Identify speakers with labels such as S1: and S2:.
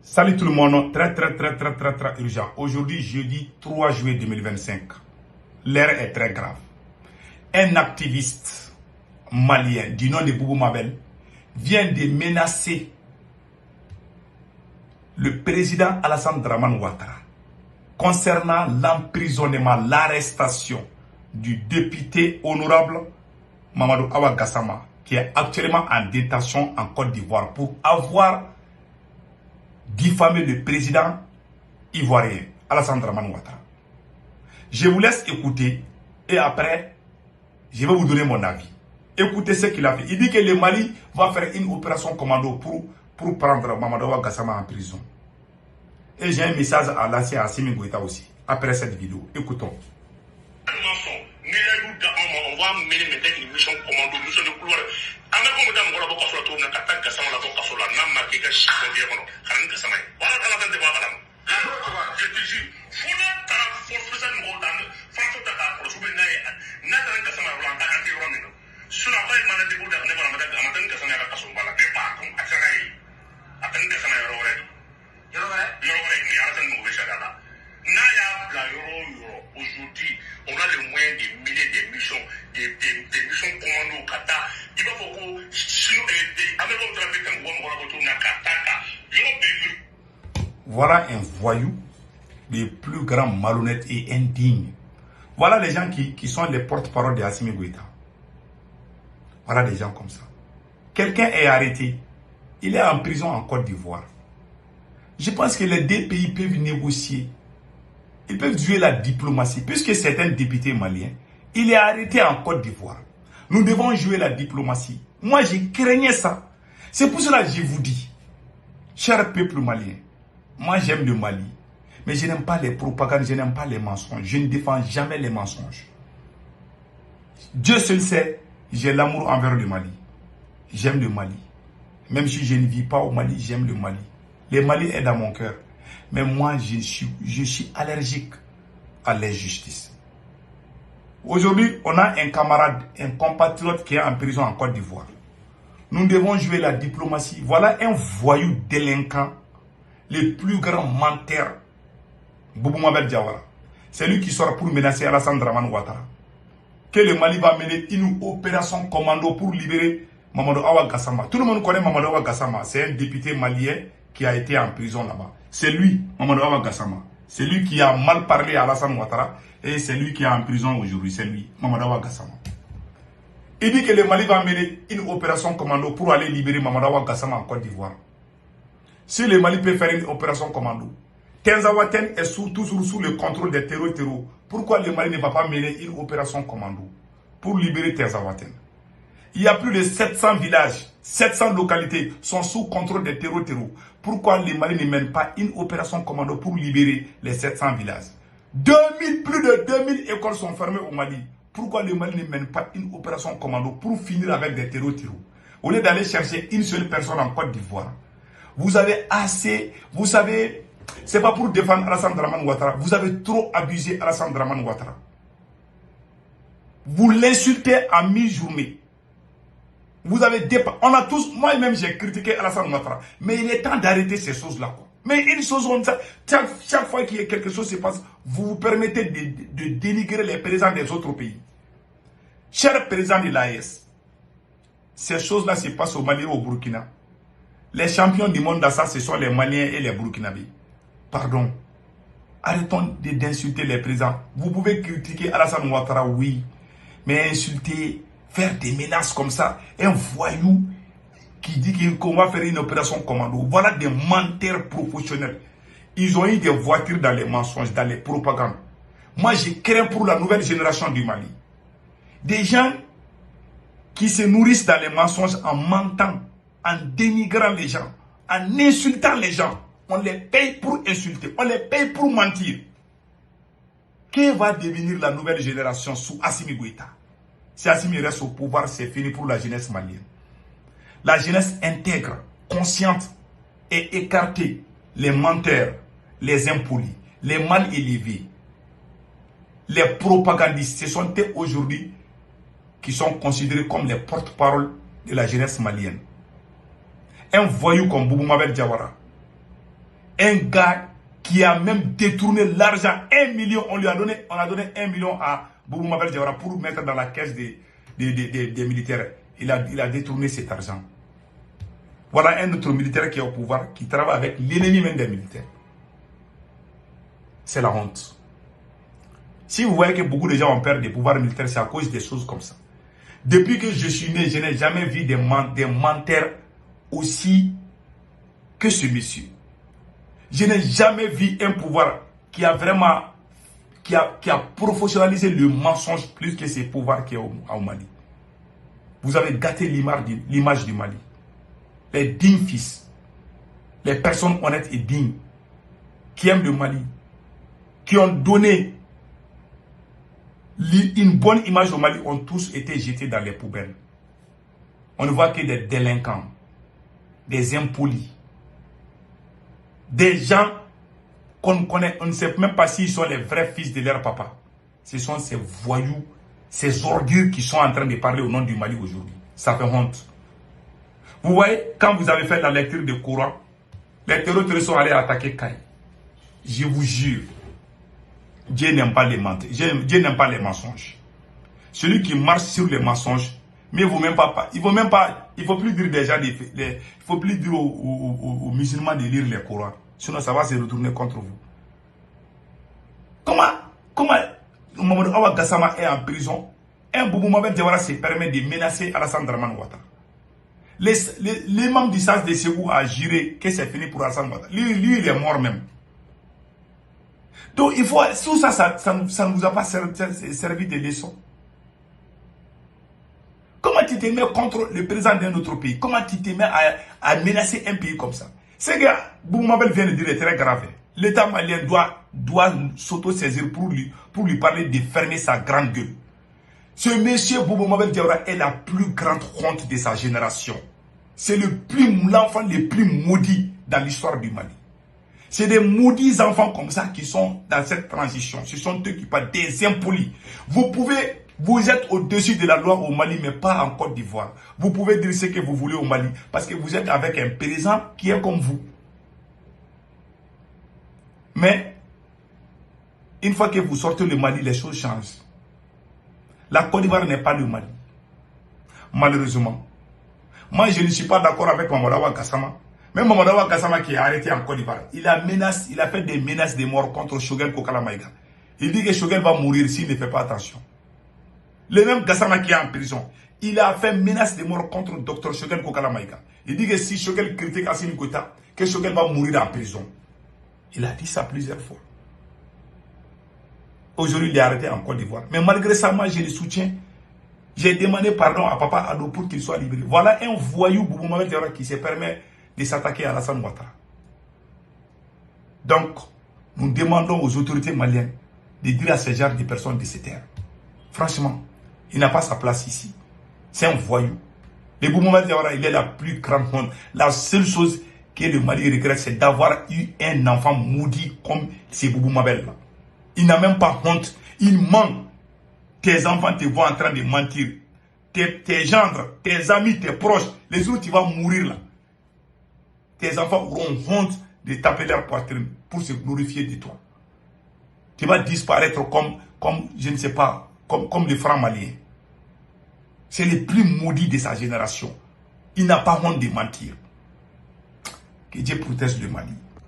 S1: Salut tout le monde, très urgent. Aujourd'hui, jeudi 3 juillet 2025. L'heure est très grave. Un activiste malien du nom de Boubou Mabel vient de menacer le président Alassane Dramane Ouattara concernant l'emprisonnement, l'arrestation du député honorable Mamadou Awa Gassama, qui est actuellement en détention en Côte d'Ivoire pour avoir diffamé le président ivoirien Alassane Dramane Ouattara. Je vous laisse écouter et après, je vais vous donner mon avis. Écoutez ce qu'il a fait. Il dit que le Mali va faire une opération commando pour prendre Mamadou Awa Gassama en prison. Et j'ai un message à lancer à Assimi Goïta aussi, après cette vidéo. Écoutons.
S2: On va mener maintenant une mission commando, mission de couloir. En même temps, on va voir sur la carte Gassama, la boca sur la n'a marqué que je suis bien. Haran Gassama. Voilà la tente de Bahalam. Je te jure, Founa Tara force spéciale Modan, François Taka, pour soulever Nathan Gassama, Rwanda, anti-Romino. Sur la veille, man, de Bouddha, never Amadan Gassama, la Kassombala, des parcs, Atsanaï, Atan Gassama, Yoré. Yoré, mais Alassane Mouvé Chagala. Naya, la Yoro, aujourd'hui, on a les moyens de milliers de missions, des missions commando, Kata. Il va beaucoup, sinon, avec votre habitant, on va retourner à Kataka.
S1: Voilà un voyou, le plus grand malhonnête et indigne. Voilà les gens qui sont les porte-parole de Assimi Goïta. Voilà des gens comme ça. Quelqu'un est arrêté. Il est en prison en Côte d'Ivoire. Je pense que les deux pays peuvent négocier. Ils peuvent jouer la diplomatie. Puisque c'est un député malien, il est arrêté en Côte d'Ivoire. Nous devons jouer la diplomatie. Moi, je craignais ça. C'est pour cela que je vous dis, cher peuple malien, moi j'aime le Mali, mais je n'aime pas les propagandes, je n'aime pas les mensonges. Je ne défends jamais les mensonges. Dieu seul sait, j'ai l'amour envers le Mali. J'aime le Mali. Même si je ne vis pas au Mali, j'aime le Mali. Le Mali est dans mon cœur. Mais moi, je suis allergique à l'injustice. Aujourd'hui, on a un camarade, un compatriote qui est en prison en Côte d'Ivoire. Nous devons jouer la diplomatie. Voilà un voyou délinquant, le plus grand menteur, Boubou Mabel Diawara. C'est lui qui sort pour menacer Alassane Dramane Ouattara. Que le Mali va mener une opération commando pour libérer Mamadou Awa Gassama. Tout le monde connaît Mamadou Awa Gassama. C'est un député malien qui a été en prison là-bas. C'est lui, Mamadou Awa Gassama. C'est lui qui a mal parlé à Alassane Ouattara et c'est lui qui est en prison aujourd'hui. C'est lui, Mamadou Awa Gassama. Il dit que le Mali va mener une opération commando pour aller libérer Mamadou Awa Gassama en Côte d'Ivoire. Si le Mali peut faire une opération commando, Tenzawaten est toujours sous le contrôle des terreaux. Pourquoi le Mali ne va pas mener une opération commando pour libérer Tenzawaten? Il y a plus de 700 villages, 700 localités sont sous contrôle des terreaux. Pourquoi le Mali ne mène pas une opération commando pour libérer les 700 villages? Plus de 2000 écoles sont fermées au Mali. Pourquoi le Mali ne mène pas une opération commando pour finir avec des terreaux? Au lieu d'aller chercher une seule personne en Côte d'Ivoire, vous avez assez, vous savez, c'est pas pour défendre Alassane Dramane Ouattara, vous avez trop abusé Alassane Dramane Ouattara. Vous l'insultez à mi-journée. Vous avez on a tous, moi-même j'ai critiqué Alassane Ouattara, mais il est temps d'arrêter ces choses-là. Mais une chose comme ça, chaque fois qu'il y a quelque chose qui se passe, vous vous permettez de dénigrer les présidents des autres pays. Cher président de l'AES, ces choses-là se passent au Mali et au Burkina. Les champions du monde dans ça, ce sont les Maliens et les Burkinabés. Pardon. Arrêtons d'insulter les présidents. Vous pouvez critiquer Alassane Ouattara, oui, mais insulter, faire des menaces comme ça, un voyou qui dit qu'on va faire une opération commando. Voilà des menteurs professionnels. Ils ont eu des voitures dans les mensonges, dans les propagandes. Moi, je crains pour la nouvelle génération du Mali. Des gens qui se nourrissent dans les mensonges en mentant, en dénigrant les gens, en insultant les gens. On les paye pour insulter, on les paye pour mentir. Que va devenir la nouvelle génération sous Assimi Goïta? Si Assimi reste au pouvoir, c'est fini pour la jeunesse malienne. La jeunesse intègre, consciente et écartée, les menteurs, les impolis, les mal élevés, les propagandistes, ce sont eux aujourd'hui qui sont considérés comme les porte-parole de la jeunesse malienne. Un voyou comme Boubou Mabel Diawara, Un gars qui a même détourné l'argent, 1 million, on a donné 1 million à Boubou Mabel Diawara pour mettre dans la caisse des militaires. Il a détourné cet argent. Voilà un autre militaire qui est au pouvoir, qui travaille avec l'ennemi même des militaires. C'est la honte. Si vous voyez que beaucoup de gens ont peur des pouvoirs militaires, c'est à cause des choses comme ça. Depuis que je suis né, je n'ai jamais vu des menteurs aussi que ce monsieur. Je n'ai jamais vu un pouvoir qui a vraiment qui a professionnalisé le mensonge plus que ces pouvoirs qu'il y a au Mali. Vous avez gâté l'image du Mali. Les dignes fils, les personnes honnêtes et dignes, qui aiment le Mali, qui ont donné une bonne image au Mali, ont tous été jetés dans les poubelles. On ne voit que des délinquants, des impolis, des gens qu'on connaît, on ne sait même pas s'ils sont les vrais fils de leur papa. Ce sont ces voyous, ces orgues qui sont en train de parler au nom du Mali aujourd'hui. Ça fait honte. Vous voyez, quand vous avez fait la lecture du Coran, les terroristes sont allés attaquer Kaye. Je vous jure, Dieu n'aime pas les mensonges. Dieu n'aime pas les mensonges. Celui qui marche sur les mensonges, mais il ne faut plus dire déjà il faut plus dire aux musulmans de lire les Corans. Sinon, ça va se retourner contre vous. Comment Mamadou Awa Gassama est en prison? Un Boubou Mabel Diawara se permet de menacer Alassane Dramane Ouattara. Les membres du SAS de Ségou a juré que c'est fini pour Alassane Ouattara. Lui, il est mort même. Donc, il faut, tout ça, ça ne vous a pas servi de leçon. Comment tu te mets contre le président d'un autre pays? Comment tu te mets à menacer un pays comme ça? Ce que Boubou Mabel vient de dire est très grave. L'État malien doit s'auto-saisir pour lui parler de fermer sa grande gueule. Ce monsieur Boubou Mabel Diawara est la plus grande honte de sa génération. C'est l'enfant le plus maudit dans l'histoire du Mali. C'est des maudits enfants comme ça qui sont dans cette transition. Ce sont eux qui parlent des impolis. Vous êtes au-dessus de la loi au Mali, mais pas en Côte d'Ivoire. Vous pouvez dire ce que vous voulez au Mali, parce que vous êtes avec un président qui est comme vous. Mais, une fois que vous sortez le Mali, les choses changent. La Côte d'Ivoire n'est pas le Mali. Malheureusement. Moi, je ne suis pas d'accord avec Mamadou Awa Gassama. Même Mamadou Awa Gassama qui est arrêté en Côte d'Ivoire, il a fait des menaces de mort contre Choguel Kokala Maïga. Il dit que Choguel va mourir s'il ne fait pas attention. Le même Gassama qui est en prison, il a fait menace de mort contre Dr Choguel Kokala Maïga. Il dit que si Choguel critique Assimi Goïta, que Choguel va mourir en prison. Il a dit ça plusieurs fois. Aujourd'hui, il est arrêté en Côte d'Ivoire. Mais malgré ça, moi, je le soutiens. J'ai demandé pardon à Papa Ado pour qu'il soit libéré. Voilà un voyou Boubou Mabel Diawara qui se permet de s'attaquer à Alassane Ouattara. Donc, nous demandons aux autorités maliennes de dire à ce genre de personnes de se taire. Franchement, il n'a pas sa place ici. C'est un voyou. Le Boubou Mabel Diawara, il est la plus grande honte. La seule chose que le Mali regrette, c'est d'avoir eu un enfant maudit comme ce Boubou Mabel là. Il n'a même pas honte. Il ment. Tes enfants te voient en train de mentir. Tes gendres, tes amis, tes proches, les autres, tu vas mourir là. Tes enfants auront honte de taper leur poitrine pour se glorifier de toi. Tu vas disparaître comme je ne sais pas, comme les francs maliens. C'est le plus maudit de sa génération. Il n'a pas honte de mentir. Que Dieu protège le Mali.